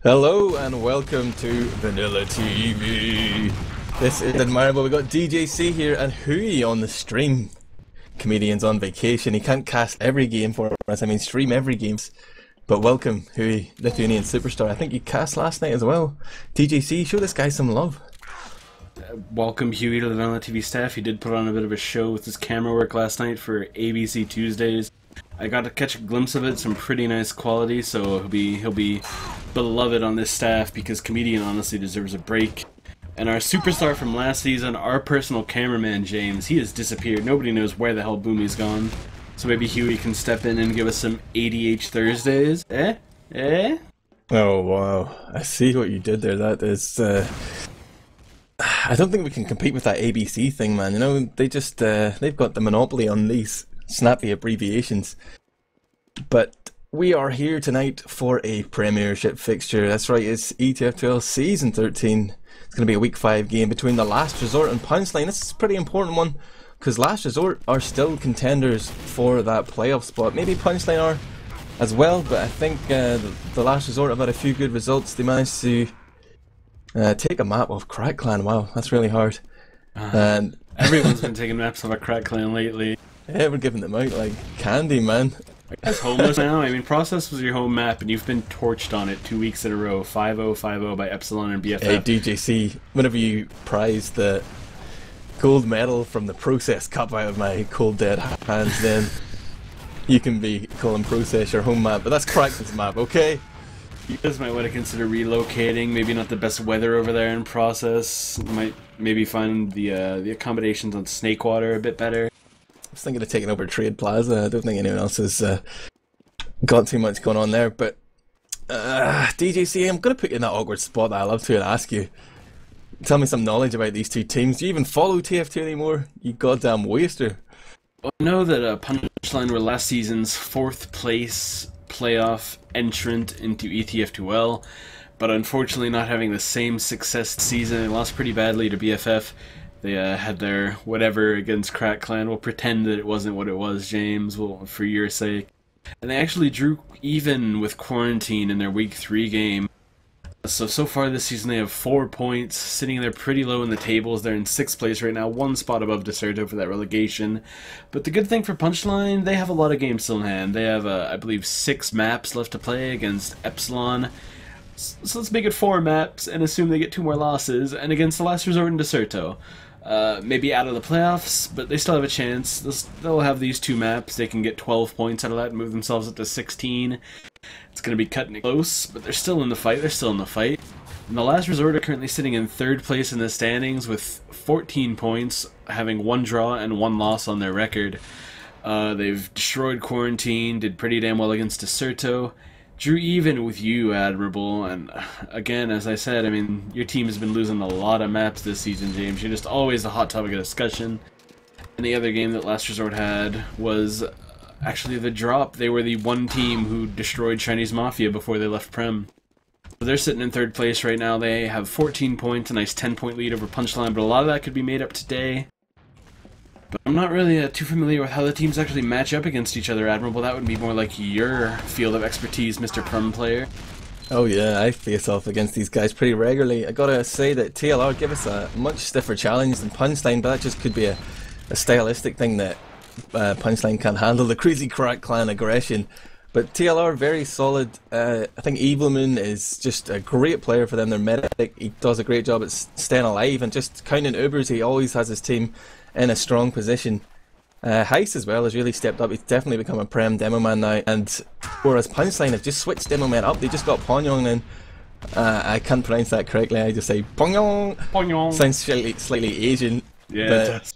Hello and welcome to VanillaTV. This is Admirable. We got DJC here and Huhy on the stream. Comedian's on vacation. He can't cast every game for us. I mean, stream every game. But welcome, Huhy, Lithuanian superstar. I think you cast last night as well. DJC, show this guy some love. Welcome, Huhy, to the VanillaTV staff. He did put on a bit of a show with his camera work last night for ABC Tuesdays. I got to catch a glimpse of it, some pretty nice quality, so he'll be beloved on this staff because Comedian honestly deserves a break. And our superstar from last season, our personal cameraman James, he has disappeared. Nobody knows where the hell Boomy's gone. So maybe Huhy can step in and give us some ADH Thursdays. Eh? Oh wow, I see what you did there. That is, I don't think we can compete with that ABC thing, man. You know, they just, they've got the monopoly on these snappy abbreviations. But we are here tonight for a Premiership fixture. That's right, it's ETF2L Season 13. It's going to be a Week 5 game between the Last Resort and PunchLine. This is a pretty important one, because Last Resort are still contenders for that playoff spot. Maybe PunchLine are as well, but I think the Last Resort have had a few good results. They managed to take a map off Crack Clan. Wow, that's really hard. And everyone's been taking maps off a Crack Clan lately. Yeah, we're giving them out like candy, man. That's homeless now. I mean, Process was your home map, and you've been torched on it 2 weeks in a row. 5-0, 5-0 by Epsilon and BFF. Hey, DJC, whenever you prize the gold medal from the Process Cup out of my cold dead hands, then you can be calling Process your home map. But that's Crackman's map, okay? You guys might want to consider relocating. Maybe not the best weather over there in Process. Might maybe find the accommodations on Snakewater a bit better. I was thinking of taking over Trade Plaza. I don't think anyone else has got too much going on there. But DJC, I'm going to put you in that awkward spot that I love to and ask you. Tell me some knowledge about these two teams. Do you even follow TF2 anymore? You goddamn waster. Well, I know that PunchLine were last season's 4th place playoff entrant into ETF2L, but unfortunately not having the same success this season. They lost pretty badly to BFF. They had their whatever against Crack Clan. We'll pretend that it wasn't what it was, James, for your sake. And they actually drew even with Quarantine in their Week 3 game. So far this season they have 4 points, sitting there pretty low in the tables. They're in 6th place right now, 1 spot above Deserto for that relegation. But the good thing for PunchLine, they have a lot of games still in hand. They have, I believe, 6 maps left to play against Epsilon. So let's make it 4 maps and assume they get 2 more losses. And against the Last Resort and Deserto. Maybe out of the playoffs, but they still have a chance. They'll have these 2 maps. They can get 12 points out of that and move themselves up to 16. It's going to be cutting it close, but they're still in the fight. And the Last Resort are currently sitting in 3rd place in the standings with 14 points, having 1 draw and 1 loss on their record. They've destroyed Quarantine, did pretty damn well against Deserto. Drew even with you, Admirable, and again, as I said, I mean, your team has been losing a lot of maps this season, James. You're just always a hot topic of discussion. And the other game that Last Resort had was actually the drop. They were the one team who destroyed Chinese Mafia before they left Prem. So they're sitting in 3rd place right now. They have 14 points, a nice 10-point lead over PunchLine, but a lot of that could be made up today. But I'm not really too familiar with how the teams actually match up against each other, Admirable. That would be more like your field of expertise, Mr. Prem player. Oh yeah, I face off against these guys pretty regularly. I gotta say that TLR give us a much stiffer challenge than PunchLine, but that just could be a stylistic thing that PunchLine can't handle, the crazy Crack Clan aggression. But TLR, very solid. I think Evilmoon is just a great player for them. They're medic. He does a great job at staying alive and just counting Ubers. He always has his team in a strong position. Heist as well has really stepped up. He's definitely become a Prem demo man now. And whereas PunchLine have just switched demo men up, they just got Pognon in. I can't pronounce that correctly. I just say Pognon. Pognon. Sounds slightly Asian. Yeah, it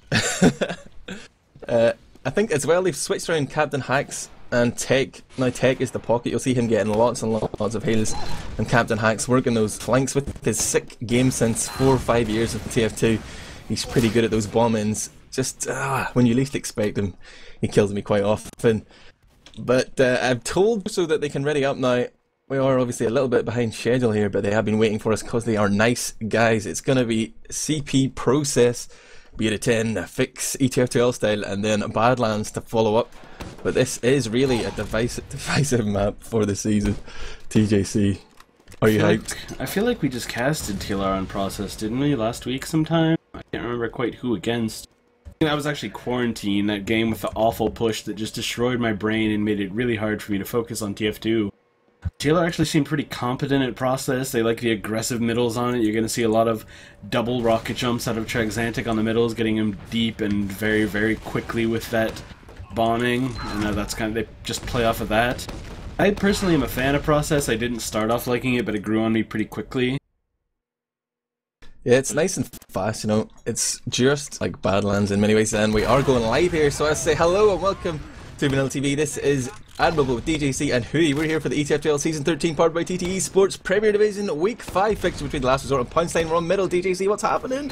does. I think as well they've switched around Captain Hacks and Tech. Now Tech is the pocket. You'll see him getting lots and lots of heals, and Captain Hacks working those flanks with his sick game since 4 or 5 years of TF2. He's pretty good at those bomb-ins. Just when you least expect him, he kills me quite often. But I'm told so that they can ready up now. We are obviously a little bit behind schedule here, but they have been waiting for us because they are nice guys. It's going to be CP Process, Beta 10, Fix, ETF2L style, and then Badlands to follow up. But this is really a divisive map for the season, TJC. Are you hyped? I feel like we just casted TLR on process, didn't we, last week sometime? I can't remember quite who against. I think that was actually Quarantine, that game with the awful push that just destroyed my brain and made it really hard for me to focus on TF2. TLR actually seemed pretty competent at process. They like the aggressive middles on it. You're going to see a lot of double rocket jumps out of Traxantic on the middles, getting him deep and very, very quickly with that bombing. And that's kind of, they just play off of that. I personally am a fan of process. I didn't start off liking it, but it grew on me pretty quickly. Yeah, it's nice and fast, you know. It's just like Badlands in many ways, and we are going live here, so I say hello and welcome to VanillaTV. This is Admirable with DJC and Huhy. We're here for the ETF2L Season 13 powered by TTE Sports Premier Division Week 5 fixture between the Last Resort and PunchLine. We're on middle. DJC, what's happening?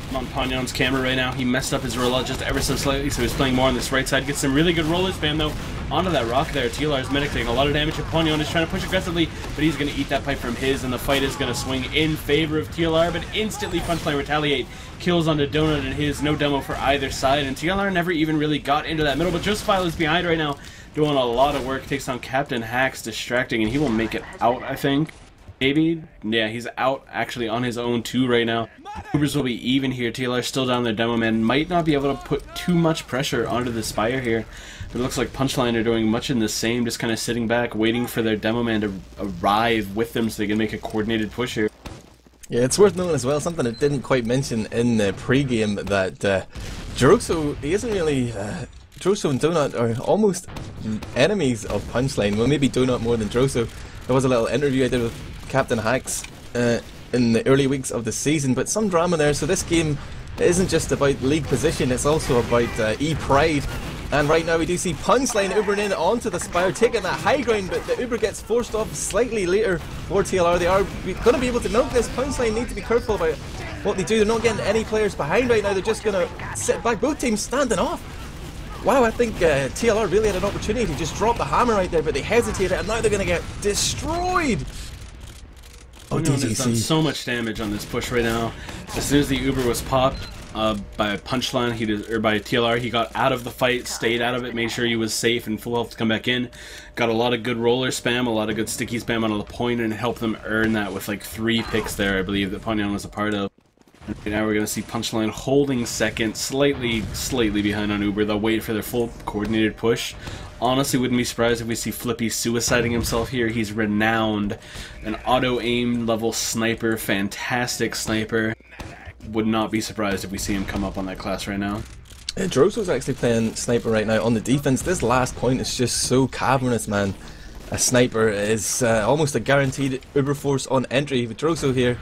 I'm on Pognon's camera right now. He messed up his rollout just ever so slightly, so he's playing more on this right side. Gets some really good roller spam though onto that rock there. TLR's medic taking a lot of damage. Pognon is trying to push aggressively, but he's going to eat that pipe from his, and the fight is going to swing in favor of TLR, but instantly PunchLine retaliate. Kills onto Donut and his, no demo for either side, and TLR never even really got into that middle, but Josephile is behind right now, doing a lot of work. Takes on Captain Hacks, distracting, and he will make it out, I think. Maybe? Yeah, he's out actually on his own too right now. Ubers will be even here. TLR still down there. Demo Man might not be able to put too much pressure onto the Spire here. But it looks like PunchLine are doing much in the same, just kind of sitting back, waiting for their Demo Man to arrive with them so they can make a coordinated push here. Yeah, it's worth noting as well, something I didn't quite mention in the pre-game, that droso, he isn't really... droso and Donut are almost enemies of PunchLine. Well, maybe Donut more than droso. There was a little interview I did with Captain Hacks in the early weeks of the season, but some drama there. So this game isn't just about league position, it's also about E-Pride. And right now we do see PunchLine Ubering in onto the Spire, taking that high ground, but the Uber gets forced off slightly later for TLR. They are going to be able to milk this. PunchLine need to be careful about what they do. They're not getting any players behind right now, they're just going to sit back. Both teams standing off. Wow, I think TLR really had an opportunity to just drop the hammer right there, but they hesitated, and now they're going to get destroyed. Oh, Pognon has done so much damage on this push right now. As soon as the Uber was popped by PunchLine, or by TLR, he got out of the fight, stayed out of it, made sure he was safe and full health to come back in. Got a lot of good roller spam, a lot of good sticky spam on the point, and helped them earn that with like 3 picks there, I believe, that Pognon was a part of. And now we're going to see PunchLine holding second, slightly behind on Uber. They'll wait for their full coordinated push. Honestly, wouldn't be surprised if we see Flippy suiciding himself here. He's renowned. An auto-aim level sniper, fantastic sniper. Would not be surprised if we see him come up on that class right now. Droso's actually playing sniper right now on the defense. This last point is just so cavernous, man. A sniper is almost a guaranteed Uber force on entry. With Droso here,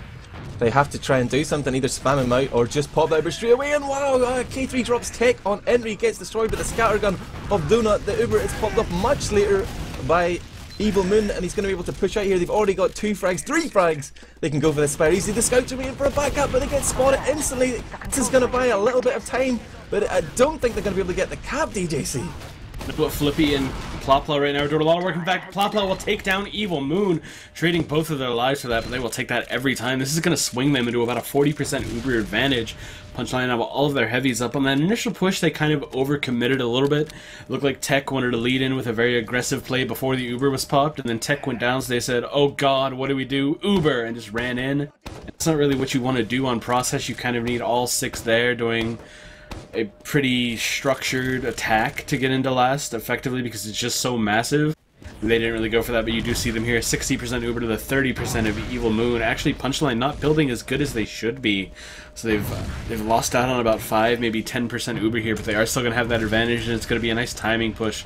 they have to try and do something, either spam him out or just pop the Uber straight away. And wow, K3 drops tech on entry, gets destroyed by the scattergun of Donut. The Uber is popped up much later by Evilmoon, and he's going to be able to push out here. They've already got 2 frags, 3 frags. They can go for the Spire easy. The scouts are waiting for a backup, but they get spotted instantly. This is going to buy a little bit of time, but I don't think they're going to be able to get the cap, DJC. But Flippy and Plapla right now are doing a lot of work. In fact, Plapla will take down Evilmoon, trading both of their lives for that, but they will take that every time. This is going to swing them into about a 40% Uber advantage. PunchLine have all of their heavies up. On that initial push, they kind of overcommitted a little bit. It looked like Tech wanted to lead in with a very aggressive play before the Uber was popped, and then Tech went down, so they said, oh god, what do we do? Uber! And just ran in. It's not really what you want to do on process. You kind of need all 6 there doing a pretty structured attack to get into last effectively, because it's just so massive. They didn't really go for that, but you do see them here, 60% Uber to the 30% of Evilmoon. Actually, PunchLine not building as good as they should be, so they've lost out on about 5, maybe 10% Uber here, but they are still going to have that advantage, and it's going to be a nice timing push.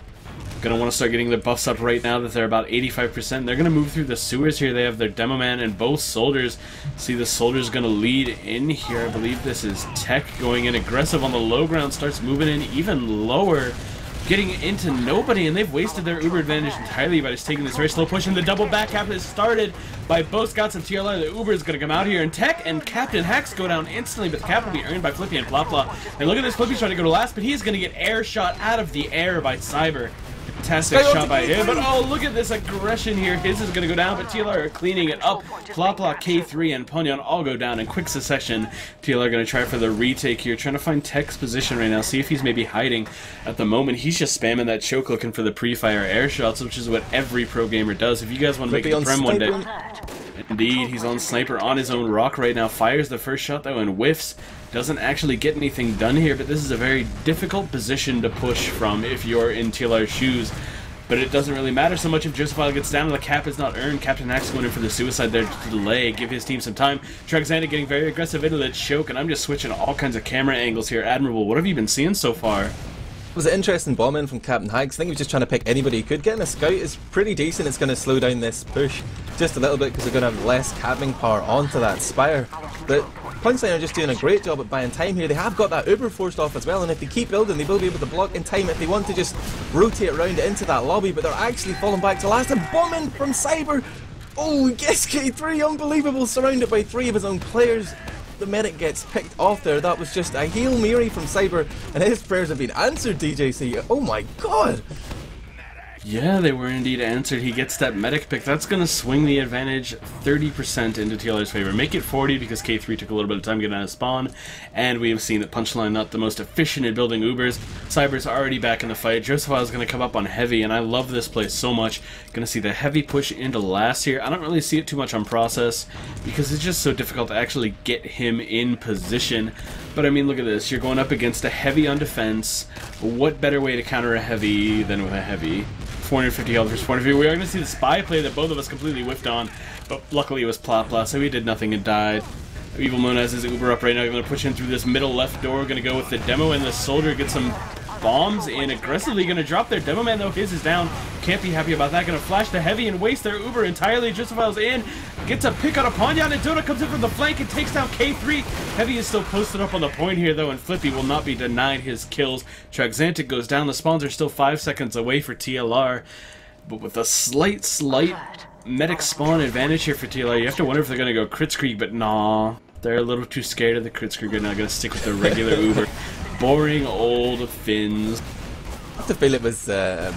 Going to want to start getting their buffs up right now that they're about 85%. They're going to move through the sewers here. They have their Demo Man and both soldiers. See, the soldier's going to lead in here. I believe this is Tech going in aggressive on the low ground. Starts moving in even lower. Getting into nobody, and they've wasted their Uber advantage entirely by just taking this very slow push. And the double back cap is started by both Scouts and TLR. The Uber is going to come out here, and Tech and Captain Hacks go down instantly, but the cap will be earned by Flippy and Plapla. And look at this, Flippy's trying to go to last, but he is going to get air shot out of the air by Cyber. Fantastic shot by him, but oh, look at this aggression here. His is going to go down, but TLR are cleaning it up. Plapla, K3, and Pognon all go down in quick succession. TLR going to try for the retake here, trying to find Tech's position right now, see if he's maybe hiding. At the moment, he's just spamming that choke looking for the pre-fire air shots, which is what every pro gamer does. If you guys want to make it Prem one day... Indeed, he's on sniper on his own rock right now. Fires the first shot though and whiffs. Doesn't actually get anything done here, but this is a very difficult position to push from if you're in TLR's shoes. But it doesn't really matter so much if Joseph gets down and the cap is not earned. Captain Axe going in for the suicide there to delay, give his team some time. Traxantic getting very aggressive into the choke, and I'm just switching all kinds of camera angles here. Admirable, what have you been seeing so far? It was an interesting bomb in from Captain Hags. I think he was just trying to pick anybody he could get, and a scout is pretty decent. It's going to slow down this push just a little bit because they're going to have less capping power onto that spire. But PunchLine are just doing a great job at buying time here. They have got that Uber forced off as well, and if they keep building, they will be able to block in time if they want to just rotate around into that lobby, but they're actually falling back to last. And bombing from Cyber! Oh, gets K3, unbelievable, surrounded by 3 of his own players. The medic gets picked off there. That was just a Hail Mary from Cyber, and his prayers have been answered, DJC. Oh my god! Yeah, they were indeed answered. He gets that medic pick. That's going to swing the advantage 30% into TLR's favor. Make it 40 because K3 took a little bit of time getting out of spawn. And we have seen that PunchLine not the most efficient at building Ubers. Cyber's already back in the fight. Joseph is going to come up on heavy, and I love this play so much. Going to see the heavy push into last here. I don't really see it too much on process because it's just so difficult to actually get him in position. But I mean, look at this. You're going up against a heavy on defense. What better way to counter a heavy than with a heavy? 450 health versus 450. We are going to see the spy play that both of us completely whiffed on, but luckily it was Plapla, so he did nothing and died. Evilmoon has his Uber up right now. Going to push in through this middle left door. Going to go with the demo, and the soldier gets some bombs in aggressively. Going to drop their demo man though. His is down. Can't be happy about that. Going to flash the heavy and waste their Uber entirely. Justifies in. Gets a pick on a Pognon, and Dota comes in from the flank and takes down K3. Heavy is still posted up on the point here though, and Flippy will not be denied his kills. Traxantic goes down. The spawns are still 5 seconds away for TLR, but with a slight medic spawn advantage here for TLR, you have to wonder if they're going to go Kritzkrieg, but nah. They're a little too scared of the Kritzkrieg. They're not going to stick with the regular Uber. Boring old Finns. I have to feel it was a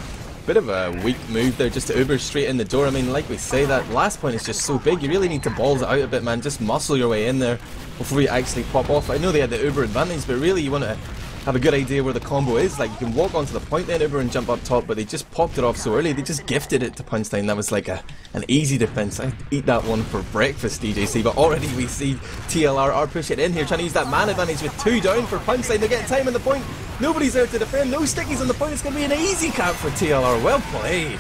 bit of a weak move there just to Uber straight in the door. I mean, like we say, that last point is just so big. You really need to balls it out a bit, man. Just muscle your way in there before you actually pop off. I know they had the Uber advantage, but really you want to have a good idea where the combo is. Like, you can walk onto the point then Uber and jump up top, but they just popped it off so early. They just gifted it to PunchLine. That was like an easy defense. I'd eat that one for breakfast, DJC, but already we see TLR are pushing in here, trying to use that man advantage with 2 down for PunchLine. They're getting time on the point. Nobody's there to defend. No stickies on the point. It's going to be an easy cap for TLR. Well played.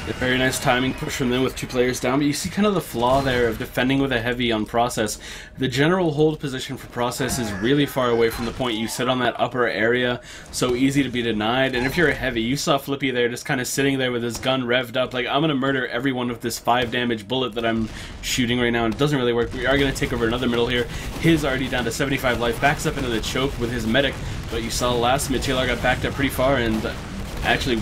A very nice timing push from them with 2 players down, but you see kind of the flaw there of defending with a heavy on process. The general hold position for process is really far away from the point. You sit on that upper area, so easy to be denied, and if you're a heavy, you saw Flippy there just kind of sitting there with his gun revved up, like, I'm going to murder everyone with this 5 damage bullet that I'm shooting right now, and it doesn't really work. We are going to take over another middle here. His already down to 75 life, backs up into the choke with his medic, but you saw last minute TLR got backed up pretty far, and actually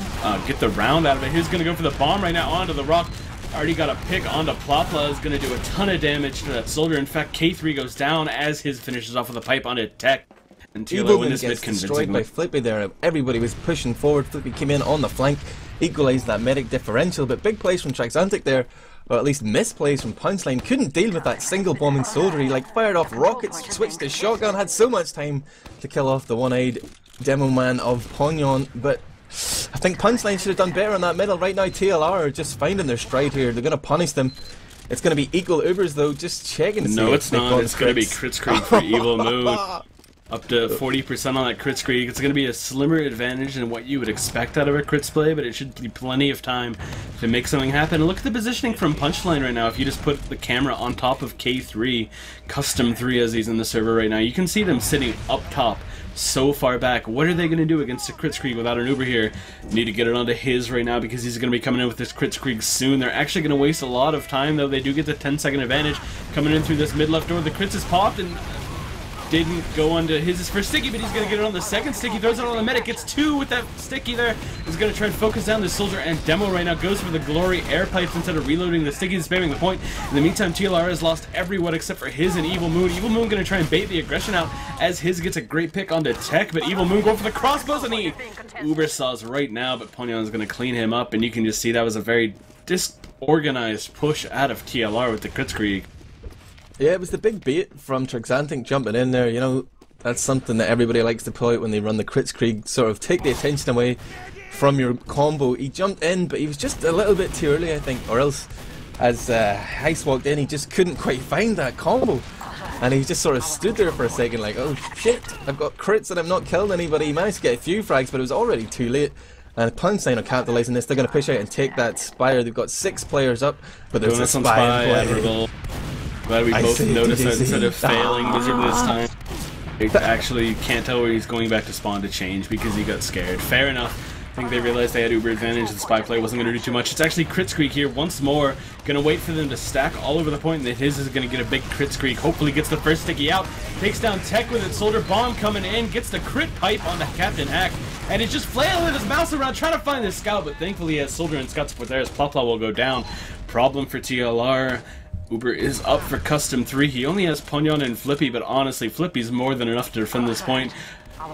get the round out of it. He's going to go for the bomb right now onto the rock. Already got a pick onto Plapla. Is going to do a ton of damage to that soldier. In fact, K3 goes down as his finishes off with a pipe onto Tech. And Evilmoon gets destroyed by Flippy there. Everybody was pushing forward. Flippy came in on the flank, equalised that medic differential, but big plays from Traxantic there, or at least misplays from PunchLine. Couldn't deal with that single bombing soldier. He like fired off rockets, switched to shotgun, had so much time to kill off the one-eyed demo man of Pognon, but I think PunchLine should have done better on that middle. Right now TLR are just finding their stride here. They're going to punish them. It's going to be equal Ubers though, just checking to see. No, it's not. It's going to be Kritzkrieg for Evilmoon. Up to 40% on that Kritzkrieg. It's going to be a slimmer advantage than what you would expect out of a Kritz play, but it should be plenty of time to make something happen. And look at the positioning from PunchLine right now. If you just put the camera on top of K3, custom 3 as he's in the server right now, you can see them sitting up top so far back. What are they going to do against a Kritzkrieg without an Uber here? Need to get it onto his right now because he's going to be coming in with this Kritzkrieg soon. They're actually going to waste a lot of time though. They do get the 10-second advantage coming in through this mid left door. The Kritz is popped and didn't go onto his first sticky, but he's going to get it on the second sticky. Throws it on the medic. Gets 2 with that sticky there. He's going to try and focus down the soldier, and Demo right now goes for the glory air pipes instead of reloading the sticky and spamming the point. In the meantime, TLR has lost everyone except for his and Evilmoon. Evilmoon going to try and bait the aggression out as his gets a great pick onto Tech, but Evilmoon going for the crossbows, and he Uber saws right now, but Pognon is going to clean him up, and you can just see that was a very disorganized push out of TLR with the Kritzkrieg. Yeah, it was the big bait from Traxantic jumping in there. You know, that's something that everybody likes to pull out when they run the Kritzkrieg, sort of take the attention away from your combo. He jumped in, but he was just a little bit too early, I think, or else as Heist walked in, he just couldn't quite find that combo. And he just sort of stood there for a second like, oh shit, I've got crits and I'm not killing anybody. He managed to get a few frags, but it was already too late. And PunchLine are capitalising this. They're going to push out and take that Spire. They've got 6 players up, but there's a Spy in play. Admirable. Glad we both noticed that instead of failing miserably this time. Actually, you can't tell where he's going back to spawn to change because he got scared. Fair enough. I think they realized they had uber advantage. The spy play wasn't going to do too much. It's actually crit streak here once more. Going to wait for them to stack all over the point, and then his is going to get a big crit streak. Hopefully gets the first sticky out. Takes down Tech with it. Soldier Bomb coming in. Gets the crit pipe on the Captain Hack. And he's just flailing his mouse around trying to find this scout, but thankfully he has Soldier and Scout support there as Plapla will go down. Problem for TLR. Uber is up for custom 3. He only has Pognon and Flippy, but honestly, Flippy's more than enough to defend this point.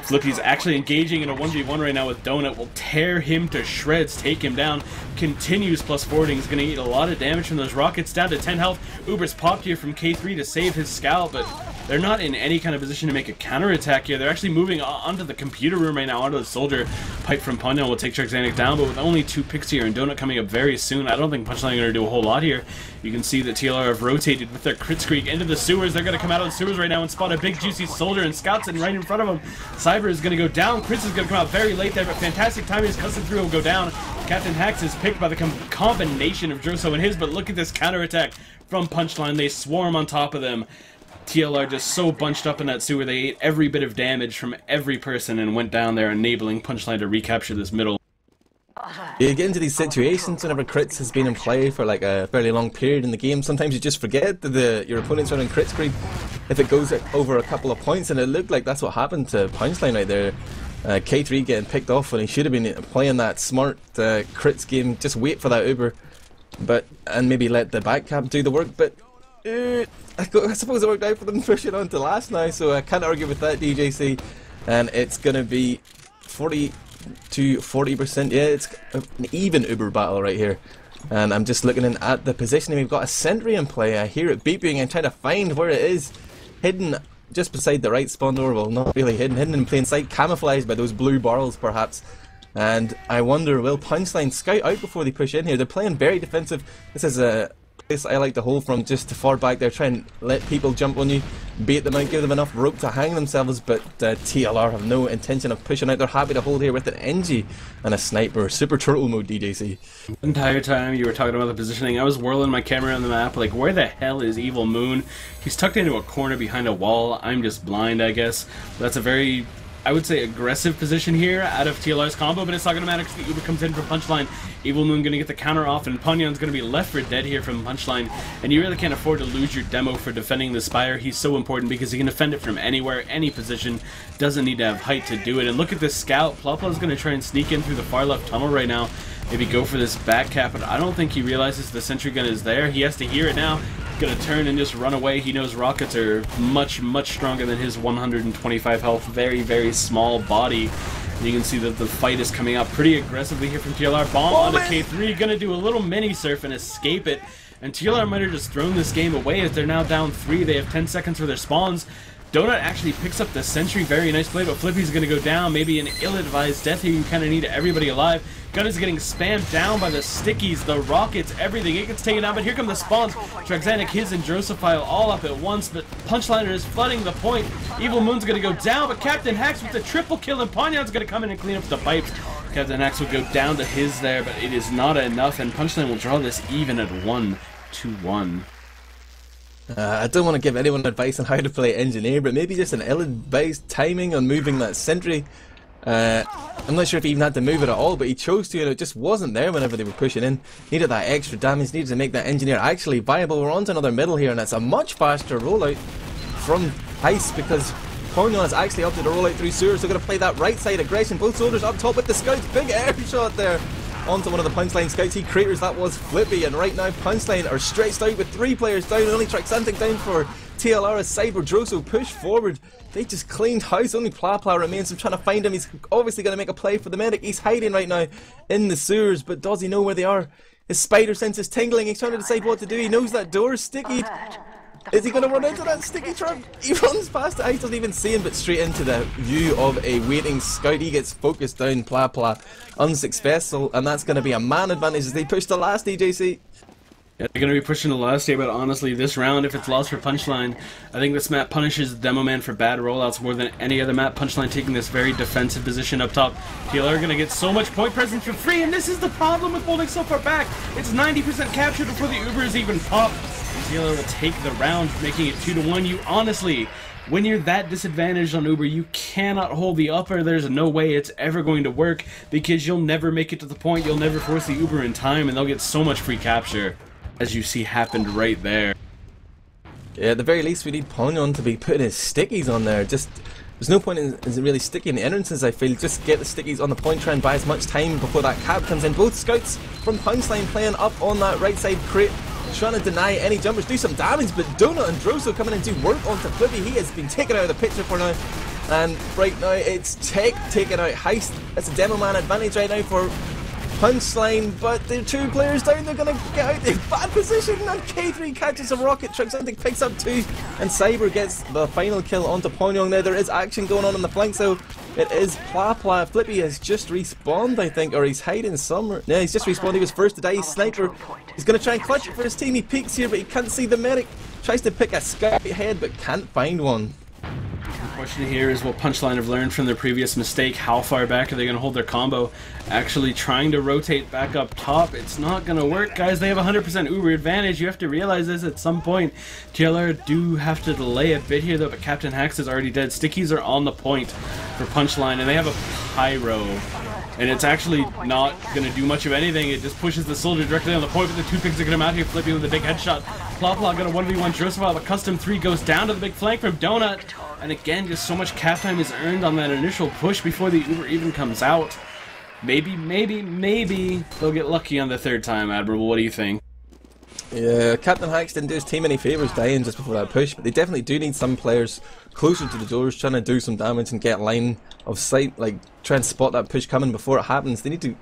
Flippy's actually engaging in a 1v1 right now with Donut. Will tear him to shreds, take him down. Continues plus forwarding. He's going to eat a lot of damage from those rockets. Down to 10 health. Uber's popped here from K3 to save his scout, but they're not in any kind of position to make a counterattack here. They're actually moving onto the computer room right now, onto the soldier. Pipe from Pognon will take Traxantic down, but with only 2 picks here and Donut coming up very soon, I don't think PunchLine are going to do a whole lot here. You can see that TLR have rotated with their crit streak into the sewers. They're going to come out of the sewers right now and spot a big juicy soldier and Scouts in right in front of them. Cyber is going to go down. Chris is going to come out very late there, but fantastic timing as Custom 3 will go down. Captain Hax is picked by the combination of Droso and his, but look at this counterattack from PunchLine. They swarm on top of them. TLR just so bunched up in that sewer, they ate every bit of damage from every person and went down there, enabling PunchLine to recapture this middle. You get into these situations whenever crits has been in play for like a fairly long period in the game. Sometimes you just forget that your opponent's running crit screen if it goes over a couple of points, and it looked like that's what happened to PunchLine right there. K3 getting picked off when he should have been playing that smart crits game. Just wait for that Uber, and maybe let the back cab do the work. But I suppose it worked out for them pushing on to last now, so I can't argue with that, DJC. And it's going to be 40 to 40%. Yeah, it's an even Uber battle right here. And I'm just looking in at the positioning. We've got a sentry in play. I hear it beeping and trying to find where it is. Hidden just beside the right spawn door. Well, not really hidden in plain sight, camouflaged by those blue barrels perhaps. And I wonder, will PunchLine scout out before they push in here? They're playing very defensive. This is a place I like to hold from, just to far back there, try and let people jump on you, bait them out, give them enough rope to hang themselves, but TLR have no intention of pushing out. They're happy to hold here with an NG and a sniper. Super turtle mode, DJC. The entire time you were talking about the positioning, I was whirling my camera on the map like, where the hell is Evilmoon? He's tucked into a corner behind a wall. I'm just blind, I guess. That's a very, I would say, aggressive position here out of TLR's combo, but it's not going to matter because the Uber comes in from PunchLine. Evilmoon going to get the counter off, and Pognon's going to be left for dead here from PunchLine. And you really can't afford to lose your demo for defending the Spire. He's so important because he can defend it from anywhere, any position. Doesn't need to have height to do it. And look at this scout. Plapla's going to try and sneak in through the far left tunnel right now. Maybe go for this back cap, but I don't think he realizes the sentry gun is there. He has to hear it now. Gonna turn and just run away. He knows rockets are much, much stronger than his 125 health, very, very small body. And you can see that the fight is coming out pretty aggressively here from TLR. Bomb onto K3, gonna do a little mini surf and escape it. And TLR might have just thrown this game away as they're now down 3. They have 10 seconds for their spawns. Donut actually picks up the sentry, very nice play, but Flippy's gonna go down. Maybe an ill-advised death here. You kind of need everybody alive. Gun is getting spammed down by the stickies, the rockets, everything. It gets taken down, but here come the spawns. Traxantic, his, and Drosophile all up at once, but PunchLiner is flooding the point. Evilmoon's gonna go down, but Captain Hax with the triple kill, and Pognon's gonna come in and clean up the pipes. Captain Hax will go down to his there, but it is not enough, and PunchLine will draw this even at 1-1. I don't want to give anyone advice on how to play Engineer, but maybe just an ill-advised timing on moving that sentry. I'm not sure if he even had to move it at all, but he chose to, and it just wasn't there whenever they were pushing in. Needed that extra damage, needed to make that Engineer actually viable. We're on to another middle here, and it's a much faster rollout from Ice because Pognon has actually opted to roll out through sewers. They're going to play that right side aggression. Both soldiers up top with the scouts. Big air shot there onto one of the PunchLine scouts. He craters, that was Flippy, and right now PunchLine are stretched out with 3 players down, and only Traxantic down for TLR as Cyber Droso push forward. They just cleaned house. Only Plapla remains. I'm trying to find him. He's obviously going to make a play for the medic. He's hiding right now in the sewers, but does he know where they are? His spider sense is tingling. He's trying to decide what to do. He knows that door is sticky. Is he going to run into that sticky trap? He runs past it. He doesn't even see him, but straight into the view of a waiting scout. He gets focused down. Plapla unsuccessful, and that's going to be a man advantage as they push the last, DJC. Yeah, they're going to be pushing the last day, but honestly, this round, if it's lost for PunchLine, I think this map punishes Demo Man for bad rollouts more than any other map. PunchLine taking this very defensive position up top. TLR are going to get so much point presence for free, and this is the problem with holding so far back. It's 90% captured before the Uber is even popped. And TLR will take the round, making it 2-1. You honestly, when you're that disadvantaged on Uber, you cannot hold the upper. There's no way it's ever going to work, because you'll never make it to the point, you'll never force the Uber in time, and they'll get so much free capture, as you see happened right there. Yeah, at the very least we need Pognon to be putting his stickies on there. Just, there's no point in really sticking the entrances, I feel. Just get the stickies on the point, try and buy as much time before that cab comes in. Both scouts from PunchLine playing up on that right side crate, trying to deny any jumpers, do some damage, but Donut and Droso coming in to work onto Flippy. He has been taken out of the picture for now, and right now it's Tech taking out Heist. It's a Demo Man advantage right now for PunchLine, but the two players down, they're going to get out in bad position, and K3 catches a rocket, Traxantic picks up 2, and Cyber gets the final kill onto Pognon. Now there is action going on the flank, so it is Plapla. Flippy has just respawned, I think, or he's hiding somewhere. Yeah, he's just respawned, he was first to die. He's Sniper, he's going to try and clutch it for his team. He peeks here, but he can't see the medic, tries to pick a scout head, but can't find one. The question here is, what PunchLine have learned from their previous mistake? How far back are they going to hold their combo? Actually trying to rotate back up top, it's not going to work, guys. They have 100% Uber advantage. You have to realize this at some point. TLR do have to delay a bit here, though, but Captain Hax is already dead. Stickies are on the point for PunchLine, and they have a Pyro. And it's actually not going to do much of anything. It just pushes the soldier directly on the point, but the 2 picks are going to come out here. Flippy with a big headshot. Plapla going to 1v1 Droso, but Custom 3 goes down to the big flank from Donut. And again, just so much cap time is earned on that initial push before the Uber even comes out. Maybe they'll get lucky on the 3rd time, Admirable. What do you think? Yeah, Captain Hax didn't do his team any favours dying just before that push, but they definitely do need some players closer to the doors trying to do some damage and get line of sight, like try and spot that push coming before it happens. They need to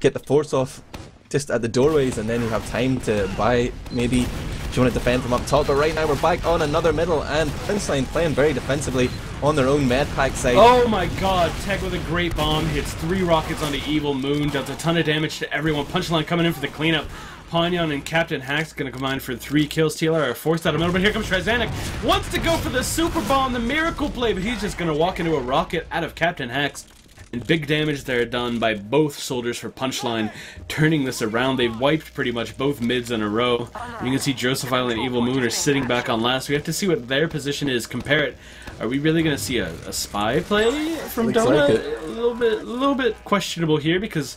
get the force off just at the doorways, and then you have time to buy, maybe, if you want to defend from up top. But right now we're back on another middle, and PunchLine playing very defensively on their own med pack side. Oh my god, Tech with a great bomb, hits 3 rockets onto Evilmoon, does a ton of damage to everyone. PunchLine coming in for the cleanup. Pognon and Captain Hax going to combine for 3 kills. TLR are forced out of the middle, but here comes Traxantic. Wants to go for the super bomb, the miracle play, but he's just going to walk into a rocket out of Captain Hax. And big damage there done by both soldiers for PunchLine, turning this around. They've wiped pretty much both mids in a row. And you can see Drosophile and Evilmoon are sitting back on last. We have to see what their position is, compare it. Are we really going to see a spy play from Donut? Like a little bit questionable here, because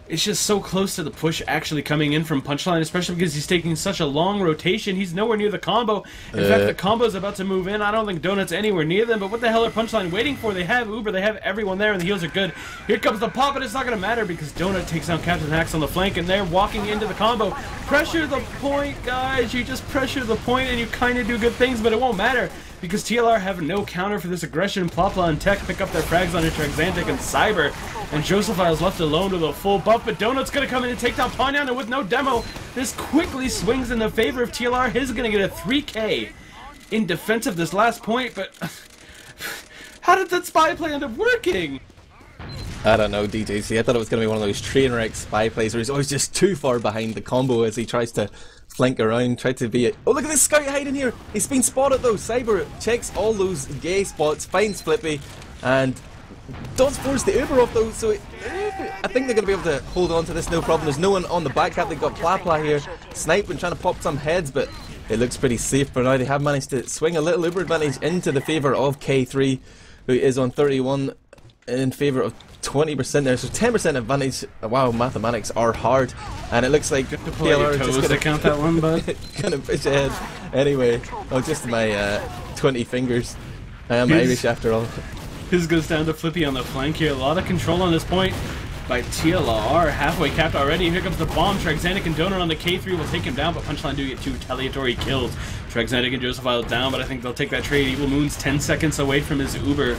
it's just so close to the push actually coming in from PunchLine, especially because he's taking such a long rotation. He's nowhere near the combo. In fact, the combo's about to move in. I don't think Donut's anywhere near them, but what the hell are PunchLine waiting for? They have Uber, they have everyone there, and the heals are good. Here comes the pop, but it's not going to matter because Donut takes down Captain Hax on the flank, and they're walking into the combo. Pressure the point, guys. You just pressure the point, and you kind of do good things, but it won't matter, because TLR have no counter for this aggression. Plapla and Tech pick up their frags on Traxantic and Cyber, and Drosophile is left alone with a full buff, but Donut's going to come in and take down Pognon, and with no demo, this quickly swings in the favor of TLR. His is going to get a 3k in defense of this last point, but how did that spy play end up working? I don't know, DJC. I thought it was going to be one of those train wreck spy plays where he's always just too far behind the combo as he tries to flank around, try to be it. Oh, look at this scout hiding here! He's been spotted though. Cyber checks all those gay spots, finds Flippy, and does force the Uber off though, so I think they're going to be able to hold on to this no problem. There's no one on the back cap. They've got Plapla here sniping, trying to pop some heads, but it looks pretty safe for now. They have managed to swing a little Uber advantage into the favour of K3, who is on 31 in favour of 20% there, so 10% advantage. Wow, mathematics are hard, and it looks like TLR just gonna count that one, bud. Gonna push ahead. Anyway, just my 20 fingers. I am Irish after all. His goes down to Flippy on the flank here. A lot of control on this point by TLR. Halfway capped already. Here comes the bomb. Traxantic and Donut on the K3 will take him down, but PunchLine do get 2 retaliatory kills. Traxantic and Drosophile down, but I think they'll take that trade. Evilmoon's 10 seconds away from his Uber,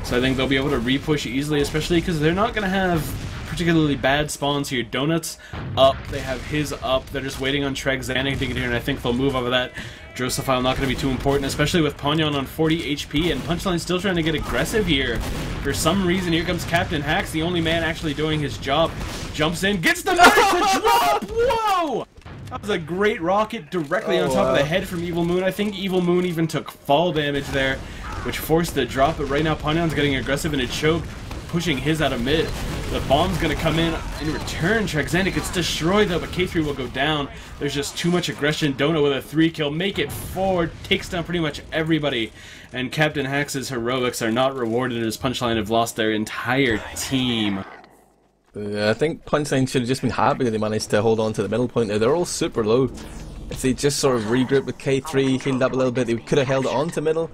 so I think they'll be able to repush easily, especially because they're not going to have particularly bad spawns here. Donut's up. They have his up. They're just waiting on Traxantic to get here, and I think they'll move over that. Drosophile not going to be too important, especially with Pognon on 40 HP, and PunchLine still trying to get aggressive here. For some reason, here comes Captain Hax, the only man actually doing his job. Jumps in, gets the medic to drop! Whoa! That was a great rocket directly on top of the head from Evilmoon. I think Evilmoon even took fall damage there, which forced the drop, but right now Pognon's getting aggressive in a choke, pushing his out of mid. The bomb's gonna come in return. Traxantic gets destroyed though, but K3 will go down. There's just too much aggression. Dono with a 3-kill, make it 4, takes down pretty much everybody. And Captain Hax's heroics are not rewarded as PunchLine have lost their entire team. I think PunchLine should have just been happy that they managed to hold on to the middle point there. They're all super low. If they just sort of regrouped with K3, healed up a little bit, they could have held it on to middle.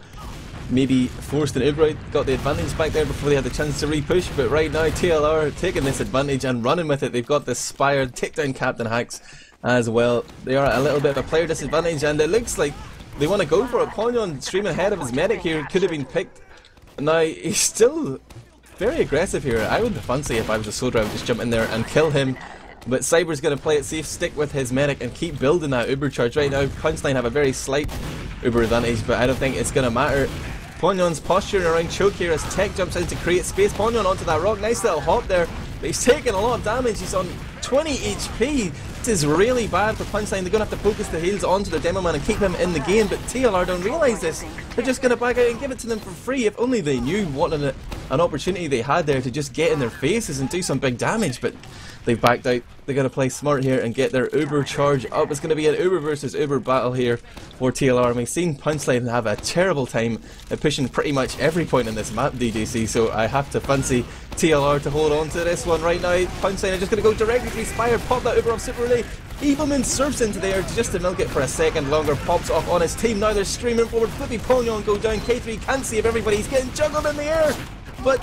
Maybe forced an Uber out, got the advantage back there before they had the chance to re-push, but right now TLR taking this advantage and running with it. They've got the Spire, take down Captain Hax as well. They are at a little bit of a player disadvantage, and it looks like they want to go for it. Pognon streaming ahead of his medic here, could have been picked. Now, he's still very aggressive here. I would fancy if I was a soldier, I would just jump in there and kill him. But Cyber's going to play it safe, stick with his medic and keep building that Uber charge. Right now, PunchLine have a very slight Uber advantage, but I don't think it's going to matter. Pognon's posturing around choke here as Tech jumps in to create space. Pognon onto that rock, nice little hop there. But he's taking a lot of damage, he's on 20 HP. This is really bad for PunchLine. They're going to have to focus the heals onto the demo man and keep him in the game, but TLR don't realise this. They're just going to back out and give it to them for free. If only they knew what an opportunity they had there to just get in their faces and do some big damage, but they've backed out. They're going to play smart here and get their Uber charge up. It's going to be an Uber versus Uber battle here for TLR. And we've seen PunchLine have a terrible time at pushing pretty much every point in this map, DJC, so I have to fancy TLR to hold on to this one right now. PunchLine are just going to go directly to Spire, pop that Uber off super relay. Evilmoon surfs into there just to milk it for a second longer, pops off on his team. Now they're streaming forward. Flippy, Pognon go down. K3 can't see if everybody's getting juggled in the air, but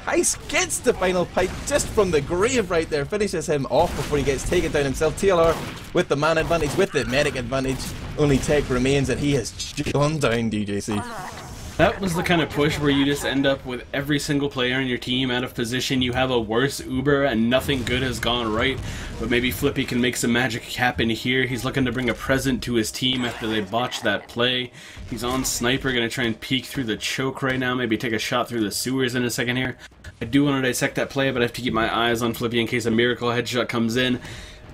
Heist gets the final pipe just from the grave right there, finishes him off before he gets taken down himself. TLR with the man advantage, with the medic advantage, only Tech remains and he has gone down, DJC. That was the kind of push where you just end up with every single player in your team out of position. You have a worse Uber and nothing good has gone right, but maybe Flippy can make some magic happen here. He's looking to bring a present to his team after they botched that play. He's on Sniper, going to try and peek through the choke right now, maybe take a shot through the sewers in a second here. I do want to dissect that play, but I have to keep my eyes on Flippy in case a miracle headshot comes in.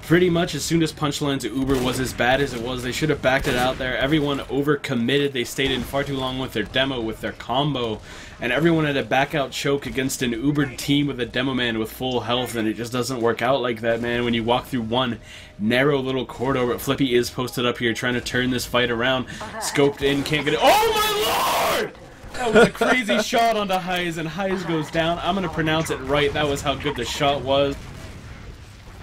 Pretty much as soon as PunchLine's Uber was as bad as it was, they should have backed it out there. Everyone overcommitted. They stayed in far too long with their demo, with their combo, and everyone had a back out choke against an Ubered team with a demo man with full health, and it just doesn't work out like that, man. When you walk through one narrow little corridor, but Flippy is posted up here trying to turn this fight around. Scoped in, can't get it. Oh my lord! That was a crazy shot onto Huhy, and Huhy goes down. I'm going to pronounce it right. That was how good the shot was.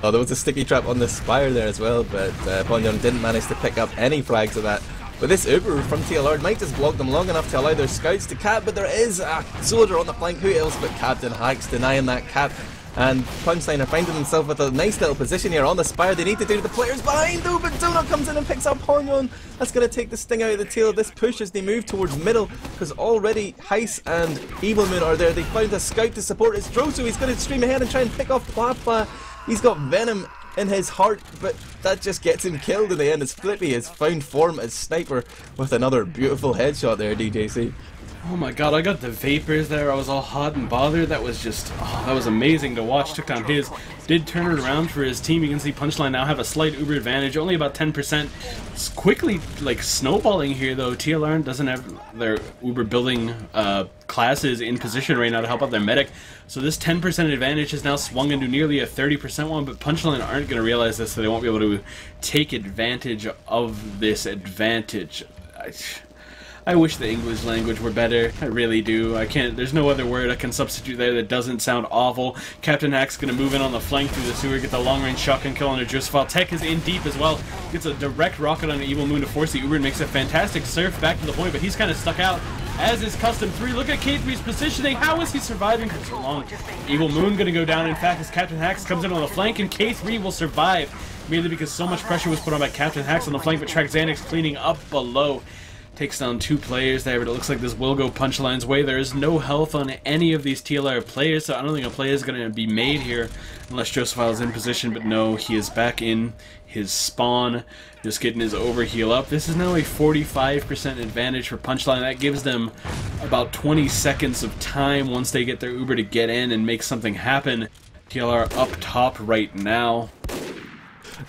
Oh, there was a sticky trap on the Spire there as well, but Pognon didn't manage to pick up any frags of that. But this Uber from TLR might just block them long enough to allow their scouts to cap, but there is a soldier on the flank. Who else but Captain Hax denying that cap? And PunchLine are finding themselves with a nice little position here on the Spire. They need to do the players behind though, but Dono comes in and picks up Pognon. That's going to take the sting out of the tail of this push as they move towards middle, because already Heist and Evilmoon are there. They found a scout to support his droso. He's going to stream ahead and try and pick off Plapla. He's got venom in his heart, but that just gets him killed in the end as Flippy has found form as Sniper with another beautiful headshot there, DJC. Oh my god, I got the vapors there. I was all hot and bothered. That was just, oh, that was amazing to watch. Took down his, did turn it around for his team. You can see PunchLine now have a slight Uber advantage, only about 10%. It's quickly like snowballing here though. TLR doesn't have their Uber building classes in position right now to help out their medic. So this 10% advantage has now swung into nearly a 30% one, but PunchLine aren't going to realize this, so they won't be able to take advantage of this advantage. I wish the English language were better. I really do. I can't. There's no other word I can substitute there that doesn't sound awful. Captain Hack's going to move in on the flank through the sewer, get the long-range shotgun kill on a Droso. Tech is in deep as well. Gets a direct rocket on an Evilmoon to force the Uber and makes a fantastic surf back to the point, but he's kind of stuck out, as is Custom 3. Look at K3's positioning. How is he surviving for so long? Evilmoon going to go down, in fact, as Captain Hax comes in on the flank, and K3 will survive, mainly because so much pressure was put on by Captain Hax on the flank, but Traxantic's cleaning up below. Takes down two players there, but it looks like this will go PunchLine's way. There is no health on any of these TLR players, so I don't think a play is going to be made here unless Droso is in position, but no, he is back in his spawn, just getting his overheal up. This is now a 45% advantage for PunchLine. That gives them about 20 seconds of time once they get their Uber to get in and make something happen. TLR up top right now.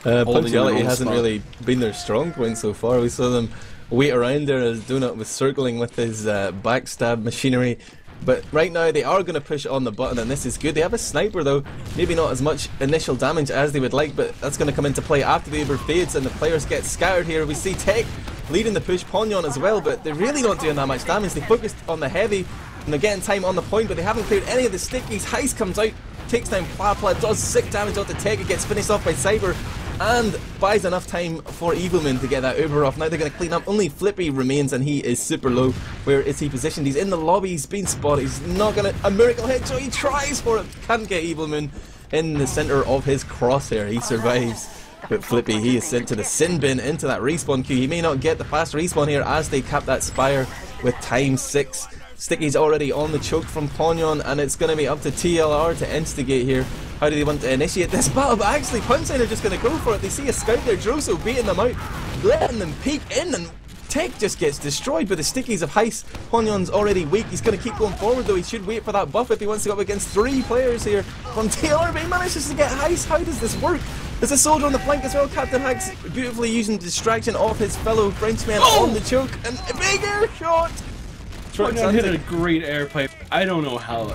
Punctuality hasn't really been their strong point so far. We saw them wait around there as Donut was circling with his backstab machinery. But right now they are going to push on the button, and this is good. They have a sniper though, maybe not as much initial damage as they would like, but that's going to come into play after the Uber fades and the players get scattered here. We see Tech leading the push, Pognon as well, but they're really not doing that much damage. They focused on the heavy and they're getting time on the point, but they haven't cleared any of the stickies. Heist comes out, takes down Plapla, does sick damage onto Tech. It gets finished off by Cyber and buys enough time for Evilmoon to get that Uber off. Now they're going to clean up. Only Flippy remains and he is super low. Where is he positioned? He's in the lobby, he's been spotted. He's not going to... A miracle headshot, he tries for it. Can't get Evilmoon in the centre of his crosshair. He survives. But Flippy, he is sent to the sin bin into that respawn queue. He may not get the fast respawn here as they cap that Spire with time 6. Sticky's already on the choke from Pognon, and it's going to be up to TLR to instigate here. How do they want to initiate this battle? But actually, PunchLine are just going to go for it. They see a scout there, droso beating them out, letting them peek in, and Tech just gets destroyed by the stickies of Heist. Pognon's already weak. He's going to keep going forward though. He should wait for that buff if he wants to go up against 3 players here from TLR, but he manages to get Heist. How does this work? There's a soldier on the flank as well. Captain Hax beautifully using distraction off his fellow Frenchman on the choke, and a big air shot. Pognon hit a great air pipe. I don't know how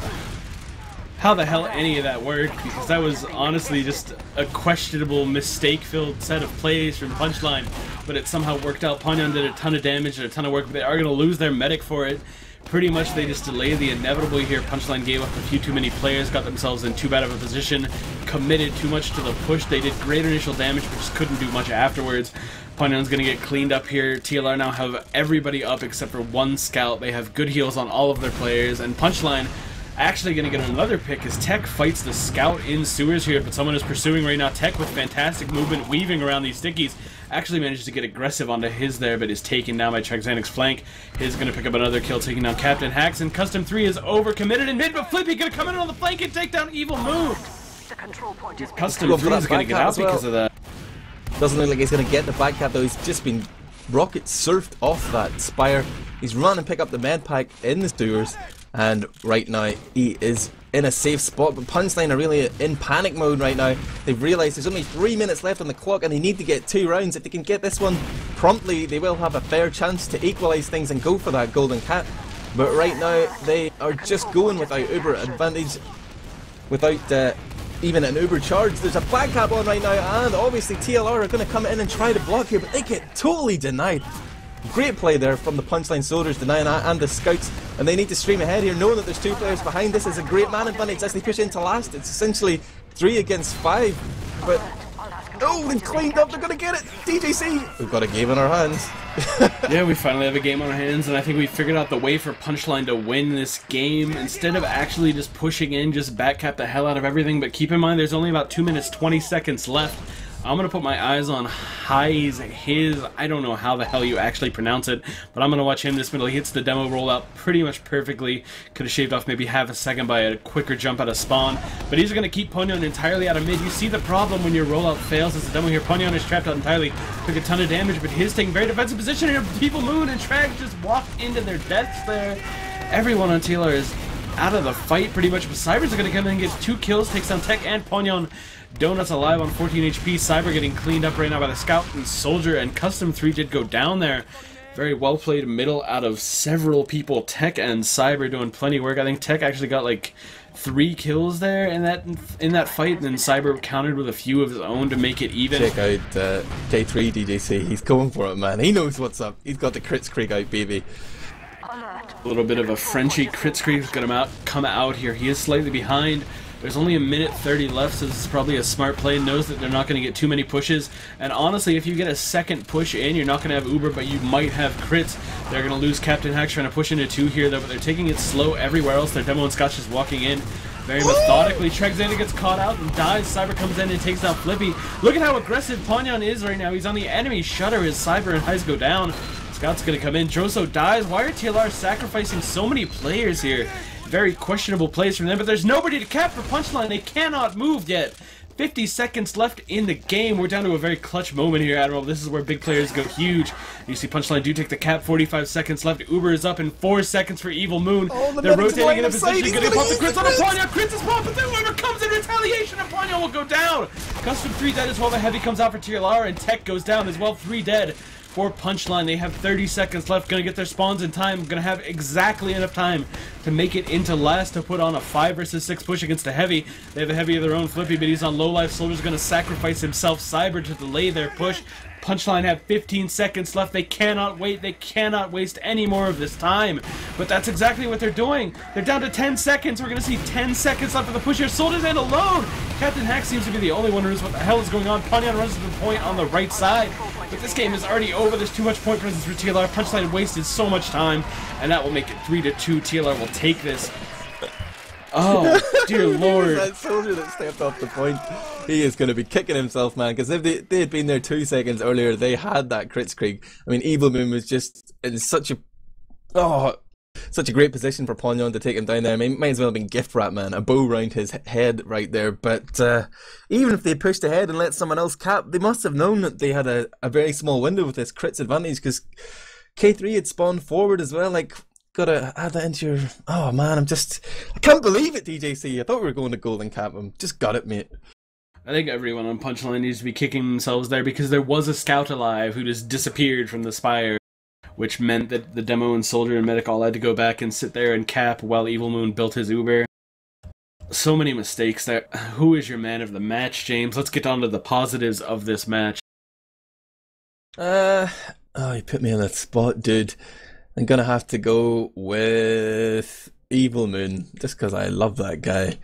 the hell any of that worked, because that was honestly just a questionable, mistake-filled set of plays from PunchLine, but it somehow worked out. Pognon did a ton of damage and a ton of work, but they are going to lose their medic for it. Pretty much they just delayed the inevitable here. PunchLine gave up a few too many players, got themselves in too bad of a position, committed too much to the push. They did great initial damage, but just couldn't do much afterwards. Pognon's going to get cleaned up here. TLR now have everybody up except for 1 scout. They have good heals on all of their players, and PunchLine actually going to get another pick as Tech fights the scout in sewers here, but someone is pursuing right now. Tech with fantastic movement, weaving around these stickies. Actually manages to get aggressive onto his there, but is taken down by Traxantic's flank. His going to pick up another kill, taking down Captain Hax, and Custom 3 is overcommitted in mid, but Flippy going to come in on the flank and take down Evilmoon. Custom 3 is going to get out because of that. Doesn't look like he's going to get the back cap though. He's just been rocket surfed off that Spire. He's run and pick up the med pack in the sewers, and right now he is in a safe spot, but PunchLine are really in panic mode right now. They've realised there's only 3 minutes left on the clock and they need to get 2 rounds. If they can get this one promptly, they will have a fair chance to equalise things and go for that golden cat. But right now they are just going without Uber advantage, without even an Uber charge. There's a back cap on right now, and obviously TLR are going to come in and try to block here, but they get totally denied. Great play there from the PunchLine soldiers denying that, and the scouts, and they need to stream ahead here knowing that there's 2 players behind. This is a great man advantage as they push into last. It's essentially 3 against 5, but oh, they've cleaned up, they're gonna get it. DJC, we've got a game on our hands. Yeah, we finally have a game on our hands, and I think we figured out the way for PunchLine to win this game. Instead of actually just pushing in, just backcap the hell out of everything, but keep in mind there's only about 2 minutes 20 seconds left. I'm going to put my eyes on his, I don't know how the hell you actually pronounce it, but I'm going to watch him this middle. He hits the demo rollout pretty much perfectly. Could have shaved off maybe half a second by a quicker jump out of spawn, but he's going to keep Pognon entirely out of mid. You see the problem when your rollout fails as the demo here. Pognon is trapped out entirely, took a ton of damage, but his taking very defensive position here. Evilmoon and Trax just walked into their deaths there. Everyone on TLR is out of the fight pretty much, but Cyber's going to come in and gets 2 kills, takes down Tech and Pognon. Donuts alive on 14 HP. Cyber getting cleaned up right now by the scout and soldier, and Custom 3 did go down there. Very well played middle out of several people. Tech and Cyber doing plenty of work. I think Tech actually got like 3 kills there in that fight, and then Cyber countered with a few of his own to make it even. Check out J3 DJC. He's going for it, man. He knows what's up. He's got the crits creek out, baby. A little bit of a Frenchy crit creek is going to come out here. He is slightly behind. There's only 1:30 left, so this is probably a smart play. Knows that they're not going to get too many pushes. And honestly, if you get a second push in, you're not going to have Uber, but you might have crits. They're going to lose Captain Hax trying to push into 2 here, though, but they're taking it slow everywhere else. Their demo and Scotch is walking in very methodically. Traxantic gets caught out and dies. Cyber comes in and takes down Flippy. Look at how aggressive Pognon is right now. He's on the enemy shutter as Cyber and Heist go down. Scout's going to come in. Droso dies. Why are TLR sacrificing so many players here? Very questionable plays from them, but there's nobody to cap for PunchLine. They cannot move yet. 50 seconds left in the game. We're down to a very clutch moment here, Admirable. This is where big players go huge. You see PunchLine do take the cap, 45 seconds left. Uber is up in 4 seconds for Evilmoon. Oh, they're rotating in a position, He's gonna pop the crits on a this. Pognon. Crits is popped, but then Uber comes in retaliation and Pognon will go down. Custom 3 dead as well. The heavy comes out for TLR and Tech goes down as well. 3 dead. For PunchLine, they have 30 seconds left, gonna get their spawns in time, gonna have exactly enough time to make it into last to put on a 5 versus 6 push against the heavy. They have a heavy of their own, Flippy, but he's on low life. Soldier's gonna sacrifice himself, Cyber, to delay their push. PunchLine have 15 seconds left. They cannot wait. They cannot waste any more of this time. But that's exactly what they're doing. They're down to 10 seconds. We're going to see 10 seconds left for the push here. Soldier's in alone. Captain Hack seems to be the only one who knows what the hell is going on. Pognon runs to the point on the right side. But this game is already over. There's too much point presence for TLR. PunchLine wasted so much time. And that will make it 3-2. TLR will take this. Oh, dear lord. That soldier that stepped off the point, he is going to be kicking himself, man, because if they had been there 2 seconds earlier, they had that crit streak. I mean, Evilmoon was just in such a great position for Pognon to take him down there. I mean, might as well have been gift wrap, man. A bow round his head right there. But even if they pushed ahead and let someone else cap, they must have known that they had a very small window with this crits advantage, because K3 had spawned forward as well. Like, gotta add that into your... Oh man, I can't believe it, DJC. I thought we were going to golden cap him. Just got it, mate. I think everyone on PunchLine needs to be kicking themselves there, because there was a scout alive who just disappeared from the spire, which meant that the demo and soldier and medic all had to go back and sit there and cap while Evilmoon built his Uber. So many mistakes there. Who is your man of the match, James? Let's get on to the positives of this match. Oh, you put me on that spot, dude. I'm gonna have to go with Evilmoon, just because I love that guy.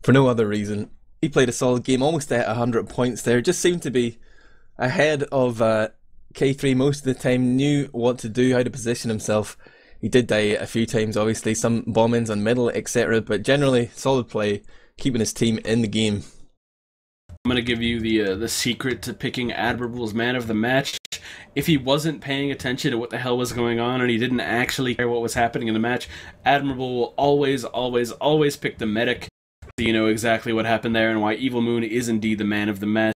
For no other reason. He played a solid game, almost at 100 points there. Just seemed to be ahead of K3 most of the time, knew what to do, how to position himself. He did die a few times, obviously, some bomb-ins on middle, etc. But generally, solid play, keeping his team in the game. I'm going to give you the secret to picking Admirable's man of the match. If he wasn't paying attention to what the hell was going on and he didn't actually care what was happening in the match, Admirable will always, always, always pick the medic. So you know exactly what happened there and why Evilmoon is indeed the man of the match.